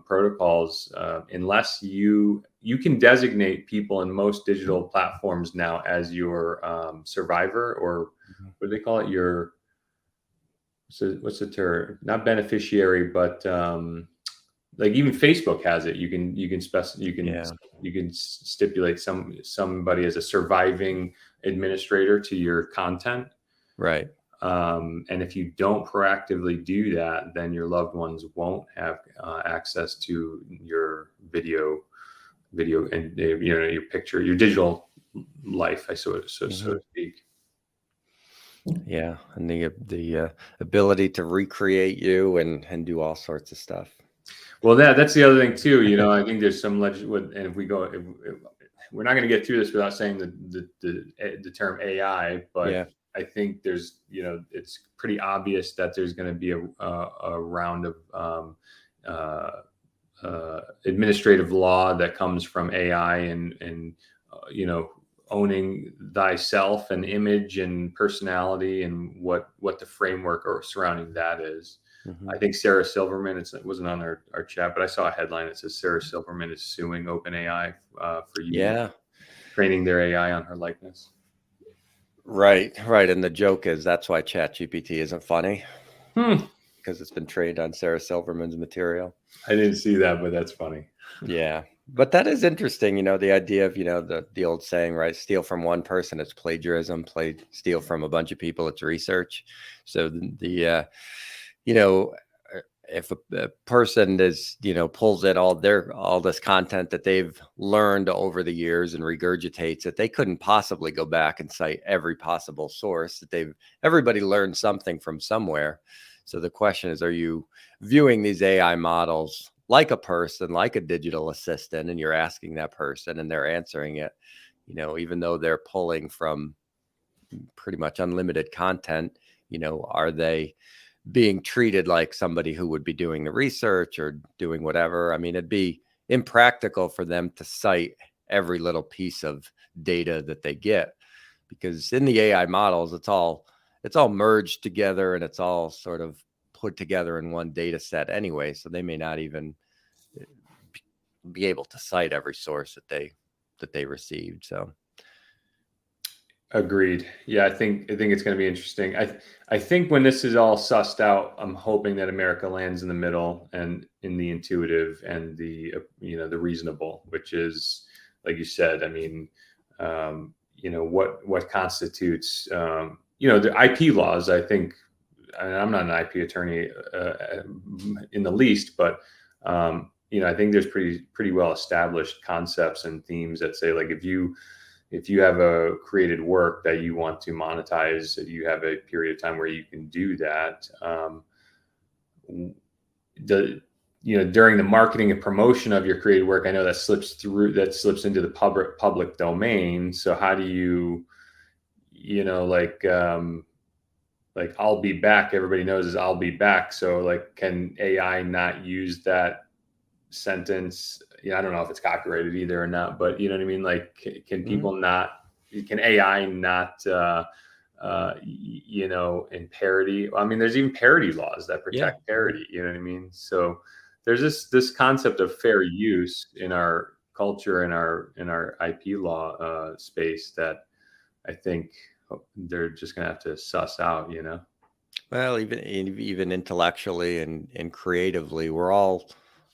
protocols, unless you can designate people in most digital platforms now as your survivor, or what do they call it, so what's the term? Not beneficiary, but like even Facebook has it. You can stipulate somebody as a surviving administrator to your content. Right. And if you don't proactively do that, then your loved ones won't have access to your video, and your picture, your digital life, so to speak. Yeah, and the ability to recreate you and do all sorts of stuff. Well, that's the other thing too. I think there's some legend, and if we go, we're not going to get through this without saying the term AI, but I think there's, it's pretty obvious that there's going to be a round of administrative law that comes from AI and owning thyself and image and personality, and what the framework or surrounding that is. I think Sarah Silverman, it wasn't on our chat, but I saw a headline that says Sarah Silverman is suing OpenAI for training their AI on her likeness. Right. And the joke is that's why ChatGPT isn't funny, because it's been trained on Sarah Silverman's material. I didn't see that, but that's funny. Yeah. But that is interesting, the idea of, the old saying, right? Steal from one person, it's plagiarism. Steal from a bunch of people, it's research. So if a person is, pulls in all this content that they've learned over the years and regurgitates it, they couldn't possibly go back and cite every possible source that everybody learned something from somewhere. So the question is, are you viewing these AI models like a person, like a digital assistant, and you're asking that person and they're answering it, even though they're pulling from pretty much unlimited content, are they being treated like somebody who would be doing the research or doing whatever? I mean, it'd be impractical for them to cite every little piece of data that they get, because in the AI models, it's all merged together and it's all sort of put together in one data set anyway. So they may not even be able to cite every source that they received. So Agreed. Yeah, I think it's going to be interesting. I think when this is all sussed out, I'm hoping that America lands in the middle and in the intuitive and the the reasonable, which is like you said. I mean, what constitutes the IP laws. I think, and I'm not an IP attorney in the least, but I think there's pretty well established concepts and themes that say, like, if you have a created work that you want to monetize, you have a period of time where you can do that. During the marketing and promotion of your created work, I know that slips into the public domain. So how do you, like I'll be back, everybody knows is I'll be back. So like, can AI not use that sentence? I don't know if it's copyrighted either or not, but you know what I mean? Like, can people can AI not, in parody? I mean, there's even parody laws that protect parody, you know what I mean? So there's this concept of fair use in our culture, in our IP law space, that I think they're just going to have to suss out, Well, even intellectually and creatively, we're all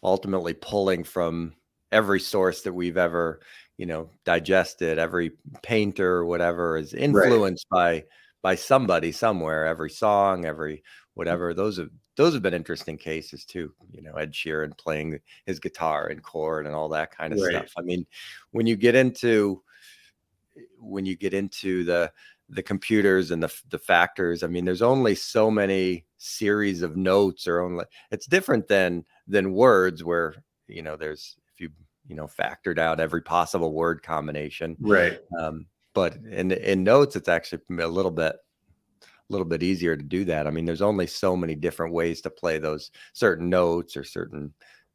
ultimately pulling from every source that we've ever, digested. Every painter or whatever is influenced by somebody somewhere. Every song, every whatever. Those have been interesting cases too. Ed Sheeran playing his guitar and chord and all that kind of stuff. I mean, when you get into the computers and the factors, I mean, there's only so many series of notes, or it's different than words, where there's, if you factored out every possible word combination, but in notes, it's actually a little bit easier to do that. I mean, there's only so many different ways to play those certain notes or certain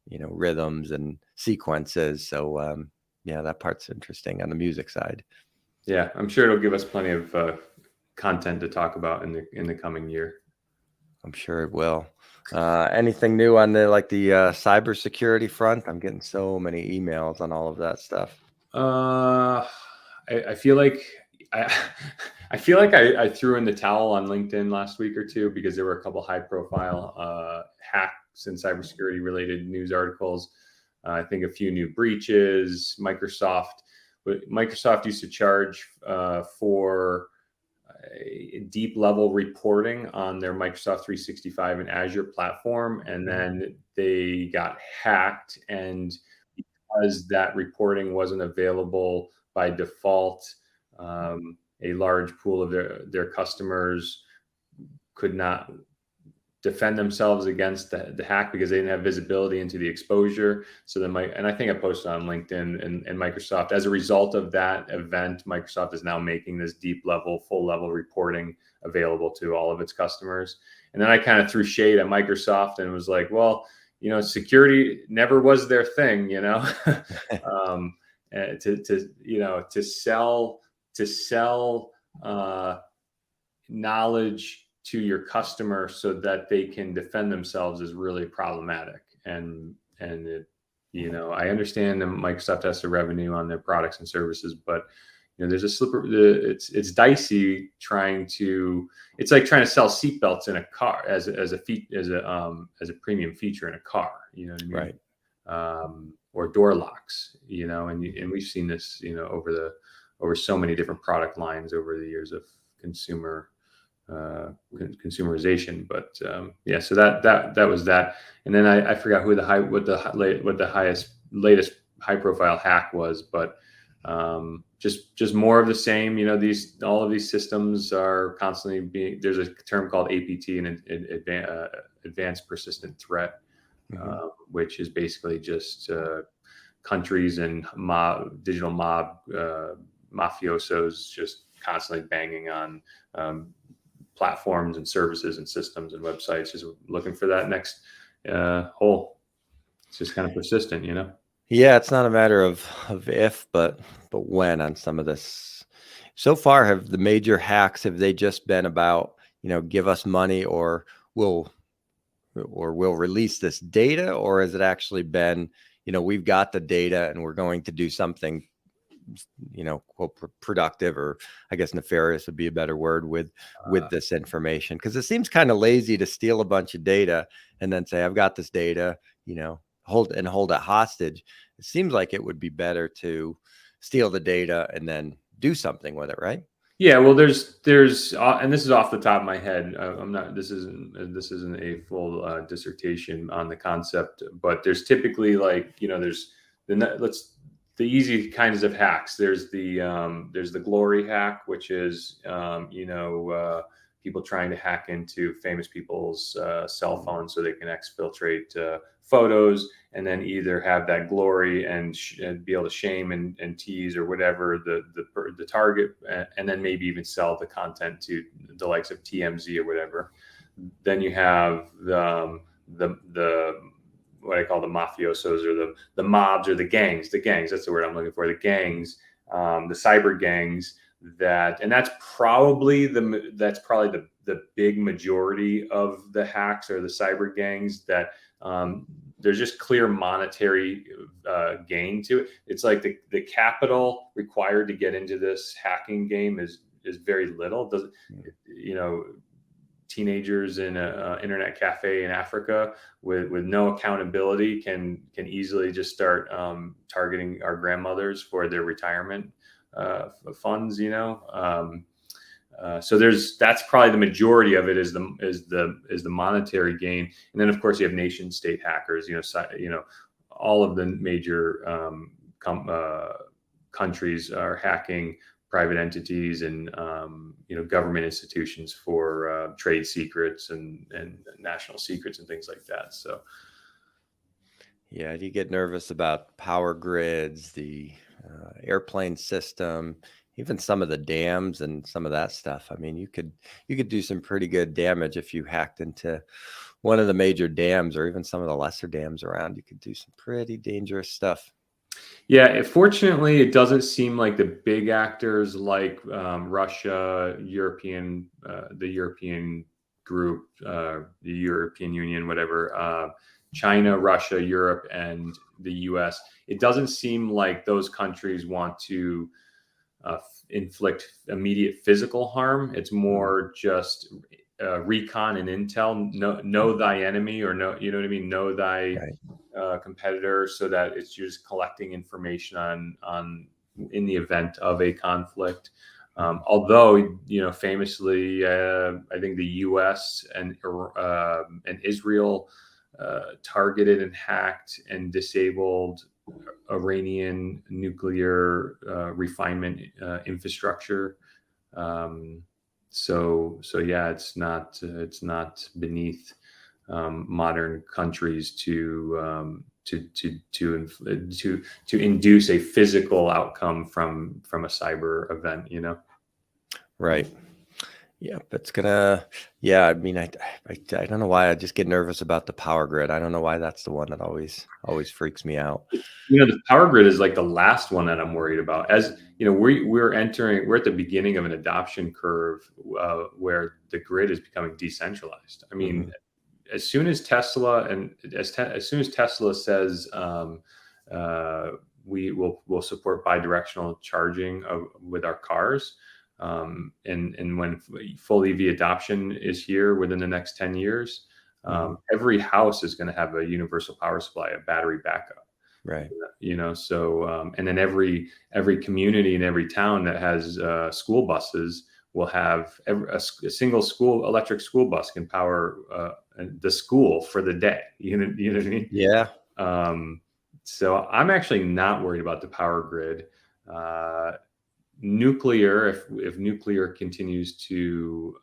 rhythms and sequences. So that part's interesting on the music side. Yeah, I'm sure it'll give us plenty of content to talk about in the coming year. I'm sure it will. Anything new on the cybersecurity front? I'm getting so many emails on all of that stuff. I feel like I feel like I threw in the towel on LinkedIn last week or two, because there were a couple high profile hacks and cybersecurity related news articles. I think a few new breaches. Microsoft used to charge for deep level reporting on their Microsoft 365 and Azure platform, and then they got hacked, and because that reporting wasn't available by default, a large pool of their customers could not defend themselves against the hack, because they didn't have visibility into the exposure. So and I think I posted on LinkedIn, and Microsoft, as a result of that event, Microsoft is now making this full level reporting available to all of its customers. And then I kind of threw shade at Microsoft and was like, well, security never was their thing, to sell knowledge to your customer so that they can defend themselves is really problematic. And I understand that Microsoft has the revenue on their products and services, but there's a it's dicey it's like trying to sell seatbelts in a car as a premium feature in a car, you know what I mean? Right. Or door locks, and we've seen this, over so many different product lines over the years of consumerization. But so that was that. And then I forgot what the latest high profile hack was, but just more of the same. All of these systems are constantly there's a term called APT, an advanced persistent threat, which is basically just countries and digital mafiosos just constantly banging on platforms and services and systems and websites, just looking for that next hole. It's just kind of persistent, Yeah, it's not a matter of if, but when on some of this. So far, have the major hacks, have they just been about, give us money, or we'll release this data, or has it actually been, we've got the data and we're going to do something quote productive, or I guess nefarious would be a better word, with this information? Because it seems kind of lazy to steal a bunch of data and then say, I've got this data, hold it hostage. It seems like it would be better to steal the data and then do something with it, right? Yeah, well, there's, and this is off the top of my head. I'm not. This isn't a full dissertation on the concept, but there's typically, like, there's the easy kinds of hacks. There's the glory hack, which is people trying to hack into famous people's cell phones so they can exfiltrate photos, and then either have that glory and be able to shame and tease or whatever the target, and then maybe even sell the content to the likes of TMZ or whatever. Then you have the what I call the mafiosos, or the mobs, or the gangs. That's the word I'm looking for. The gangs, the cyber gangs. That's probably the big majority of the hacks, or the cyber gangs, that there's just clear monetary gain to it. It's like the capital required to get into this hacking game is very little. Teenagers in an internet cafe in Africa with no accountability can easily just start targeting our grandmothers for their retirement funds. So that's probably the majority of it, is the monetary gain. And then of course you have nation state hackers. All of the major countries are hacking private entities and government institutions for trade secrets and national secrets and things like that. So yeah, do you get nervous about power grids, the airplane system, even some of the dams and some of that stuff? I mean, you could do some pretty good damage if you hacked into one of the major dams, or even some of the lesser dams around. You could do some pretty dangerous stuff. Yeah, fortunately, it doesn't seem like the big actors like Russia, the European group, the European Union, whatever, China, Russia, Europe, and the US. It doesn't seem like those countries want to inflict immediate physical harm. It's more just recon and intel. Know thy enemy, or know what I mean. Know thy competitor, so that it's just collecting information on in the event of a conflict. Although famously, I think the U.S. and Israel targeted and hacked and disabled Iranian nuclear refinement infrastructure. So yeah, it's not beneath modern countries to induce a physical outcome from a cyber event. Right. Yeah, it's gonna. Yeah, I mean, I don't know why I just get nervous about the power grid. I don't know why that's the one that always freaks me out. The power grid is like the last one that I'm worried about. As we're at the beginning of an adoption curve where the grid is becoming decentralized. I mean, as soon as Tesla says we'll support bidirectional charging with our cars. And when full EV adoption is here within the next 10 years, every house is going to have a universal power supply, a battery backup. Right. So, and then every community and every town that has school buses will have a single electric school bus can power the school for the day. You know what I mean? Yeah. So I'm actually not worried about the power grid. Nuclear, if nuclear continues to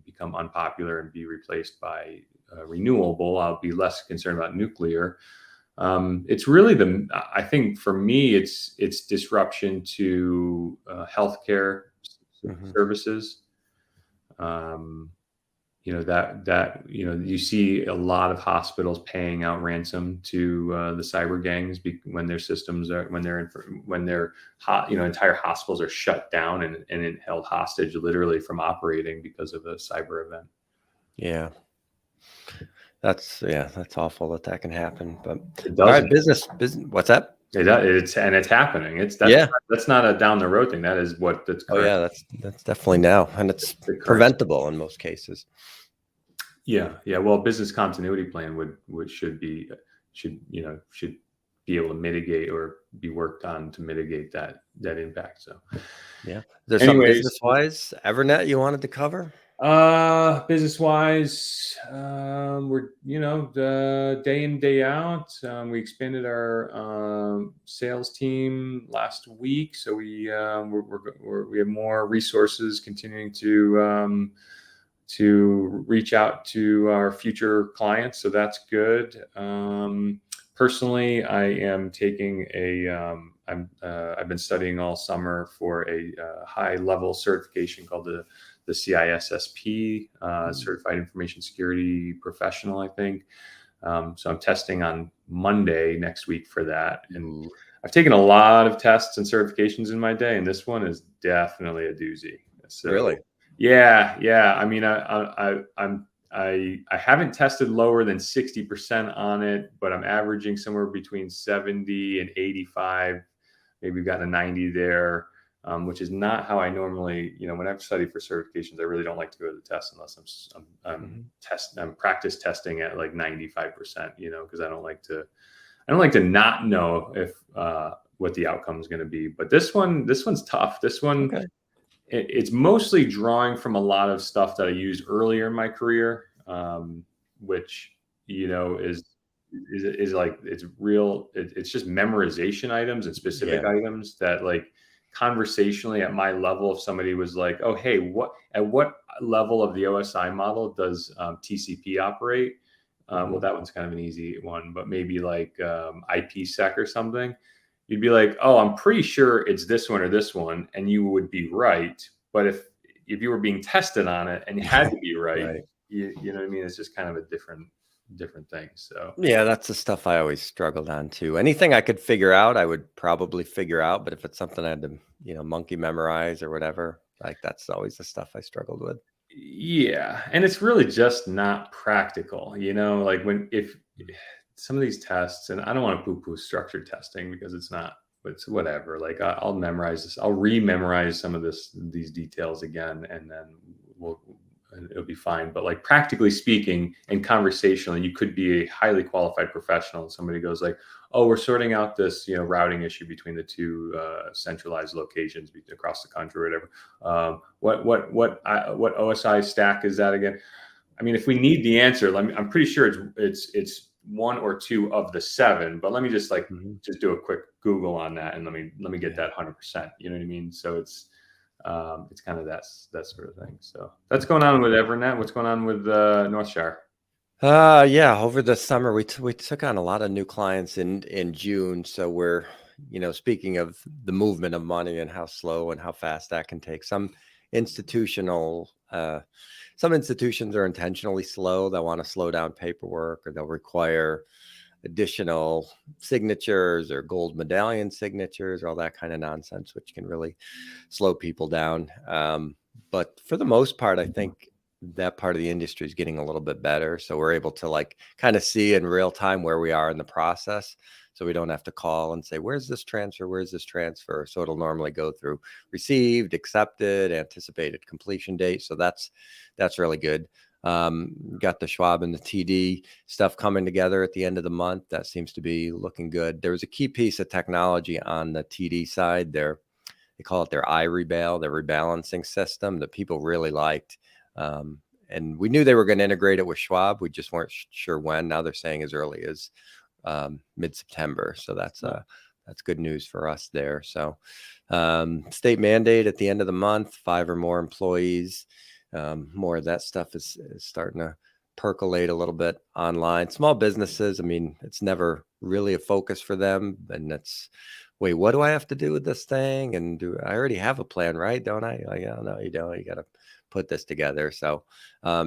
become unpopular and be replaced by renewable, I'll be less concerned about nuclear. It's really I think for me, it's disruption to healthcare services. You see a lot of hospitals paying out ransom to the cyber gangs when their systems are entire hospitals are shut down and held hostage literally from operating because of a cyber event. Yeah. That's awful that can happen. But it does. All right, business. What's that? It's happening. Yeah. That's not a down the road thing. That is what that's Oh current. yeah, that's definitely now, and it's The current. preventable in most cases. Yeah, yeah. Well, business continuity plan should be able to mitigate or be worked on to mitigate that impact. So, Yeah. There's some anyways, business wise Evernet you wanted to cover? business wise, we're the day in day out. We expanded our sales team last week, so we have more resources continuing to reach out to our future clients. So that's good. Personally, I am taking I've been studying all summer for a high level certification called the CISSP, Certified Information Security Professional, I think. So I'm testing on Monday next week for that. And I've taken a lot of tests and certifications in my day, and this one is definitely a doozy. So, Really? yeah. I mean, I haven't tested lower than 60% on it, but I'm averaging somewhere between 70 and 85. Maybe we've gotten a 90 there, which is not how I normally, when I've studied for certifications, I really don't like to go to the test unless I'm practice testing at like 95%, because I don't like to not know if what the outcome is going to be. But this one's tough. This one, Okay. It's mostly drawing from a lot of stuff that I used earlier in my career, which is like it's real. It's just memorization items and specific items that, like, conversationally at my level, if somebody was like, "Oh, hey, at what level of the OSI model does TCP operate?" Well, that one's kind of an easy one, but maybe like IPsec or something. You'd be like, "Oh, I'm pretty sure it's this one or this one," and you would be right. But if you were being tested on it and you had to be right, Right. you know what I mean? It's just kind of a different thing. So Yeah, that's the stuff I always struggled on too. Anything I could figure out, I would probably figure out. But if it's something I had to, monkey memorize or whatever, like that's always the stuff I struggled with. yeah, and it's really just not practical, like if some of these tests, and I don't want to poo-poo structured testing because it's whatever. Like I'll memorize this, I'll re-memorize some of these details again, and then it'll be fine. But like practically speaking and conversationally, you could be a highly qualified professional, and somebody goes like, "Oh, we're sorting out this routing issue between the two centralized locations across the country or whatever. What OSI stack is that again?" I mean, if we need the answer, I'm pretty sure it's one or two of the 7. But let me just just do a quick Google on that, and let me get that 100%. You know what I mean? So it's kind of that sort of thing. So that's going on with Evernet. What's going on with Northshire? Yeah, over the summer we took on a lot of new clients in June. So we're, speaking of the movement of money and how slow and how fast that can take. Some institutions are intentionally slow. They want to slow down paperwork, or they'll require additional signatures or gold medallion signatures or all that kind of nonsense, which can really slow people down. But for the most part, I think that part of the industry is getting a little bit better. So we're able to kind of see in real time where we are in the process. So we don't have to call and say, "Where's this transfer? Where's this transfer?" So it'll normally go through received, accepted, anticipated completion date. So that's really good. Got the Schwab and the TD stuff coming together at the end of the month. That seems to be looking good. There was a key piece of technology on the TD side there. They call it their iRebal, their rebalancing system, that people really liked. And we knew they were going to integrate it with Schwab. We just weren't sure when. Now they're saying as early as mid-September. So that's good news for us there. So state mandate at the end of the month, 5 or more employees. More of that stuff is starting to percolate a little bit online. Small businesses, I mean, it's never really a focus for them. And that's, wait, what do I have to do with this thing? And do I already have a plan, right? Don't I? Like, oh, no, you don't. You got to put this together. So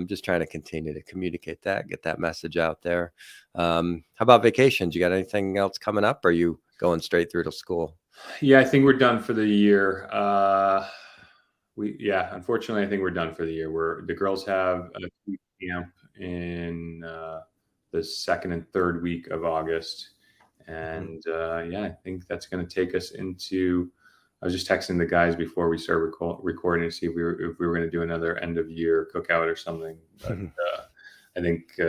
just trying to continue to communicate that, get that message out there. How about vacations? You got anything else coming up? Or are you going straight through to school? Yeah, I think we're done for the year. Unfortunately, I think we're done for the year. The girls have a camp in the 2nd and 3rd week of August, And yeah, I think that's going to take us into. I was just texting the guys before we started recording to see if we were going to do another end of year cookout or something. But I think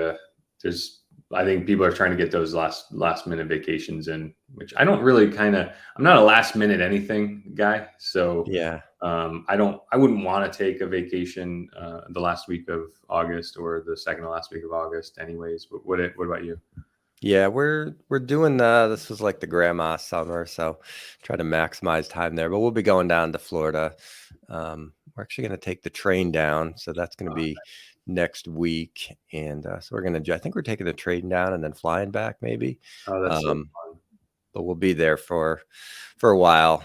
I think people are trying to get those last minute vacations in, which I don't really I'm not a last minute anything guy. So Yeah. I wouldn't want to take a vacation the last week of August or the second to last week of August anyways. But what about you? Yeah, we're doing this was like the grandma summer, so try to maximize time there. But we'll be going down to Florida. We're actually going to take the train down, so that's going to be next week. And so we're going to. I think we're taking the train down and then flying back, maybe. Oh, that's so fun. But we'll be there for a while.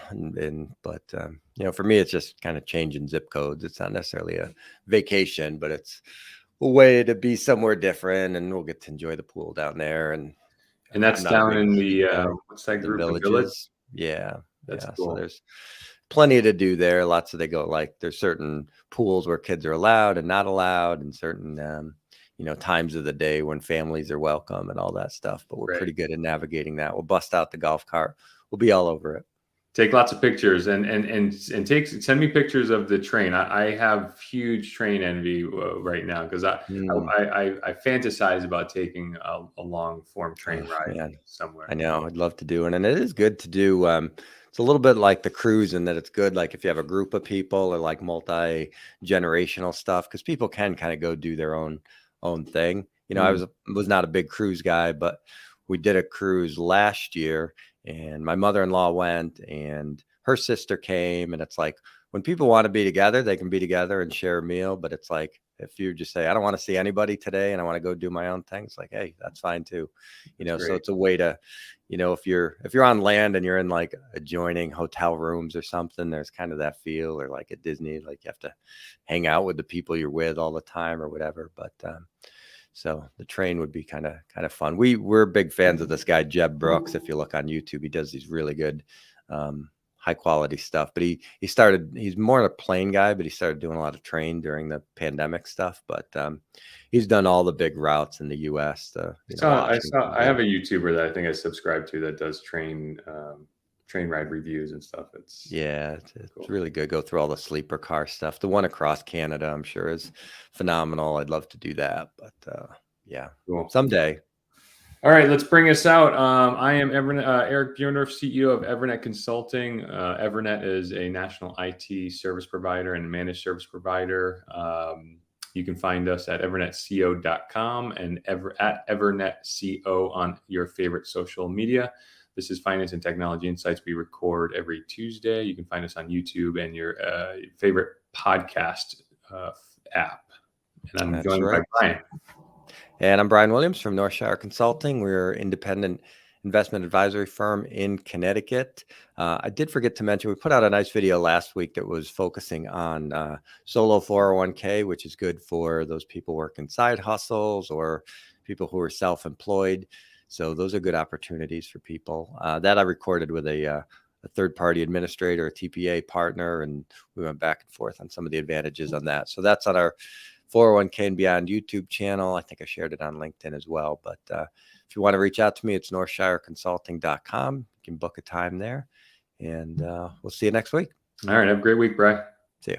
But you know, for me, it's just kind of changing zip codes. It's not necessarily a vacation, but it's a way to be somewhere different, and we'll get to enjoy the pool down there. And that's down in the what's that group? Villages. The Village? Yeah, that's yeah. cool. So there's plenty to do there. Lots of there's certain pools where kids are allowed and not allowed, and certain you know, times of the day when families are welcome and all that stuff. But we're pretty good at navigating that. We'll bust out the golf cart. We'll be all over it. Take lots of pictures and send me pictures of the train. I have huge train envy right now because I fantasize about taking a long form train ride somewhere. I know, I'd love to do it, and it is good to do. It's a little bit like the cruise in that it's good, like if you have a group of people or like multi-generational stuff, because people can kind of go do their own thing. You know, I was not a big cruise guy, but we did a cruise last year. And my mother-in-law went and her sister came, and it's like when people want to be together, they can be together and share a meal. But it's like if you just say, I don't want to see anybody today and I want to go do my own thing, it's like, hey, that's fine too. You know, so it's a way to, you know, if you're on land and you're in like adjoining hotel rooms or something, there's kind of that feel, or like at Disney, like you have to hang out with the people you're with all the time or whatever. But so the train would be kind of fun. We're big fans of this guy, Jeb Brooks. If you look on YouTube, he does these really good, high quality stuff. But he's more a plane guy, but he started doing a lot of train during the pandemic stuff. But he's done all the big routes in the U.S. I have a YouTuber that I think I subscribe to that does train ride reviews and stuff. It's cool. Really good. Go through all the sleeper car stuff. The one across Canada, I'm sure, is phenomenal. I'd love to do that, but cool. Someday. All right, let's bring us out. I am Eric Bjorndorf, CEO of Evernet Consulting. Evernet is a national IT service provider and managed service provider. You can find us at evernetco.com and at evernetco on your favorite social media. This is Finance and Technology Insights. We record every Tuesday. You can find us on YouTube and your favorite podcast app. And I'm joined by Brian. And I'm Brian Williams from Northshire Consulting. We're an independent investment advisory firm in Connecticut. I did forget to mention, we put out a nice video last week that was focusing on solo 401k, which is good for those people working side hustles or people who are self-employed. So those are good opportunities for people. That I recorded with a third-party administrator, a TPA partner, and we went back and forth on some of the advantages on that. So that's on our 401k and Beyond YouTube channel. I think I shared it on LinkedIn as well. But if you want to reach out to me, it's northshireconsulting.com. You can book a time there, and we'll see you next week. All right. Have a great week, Brian. See you.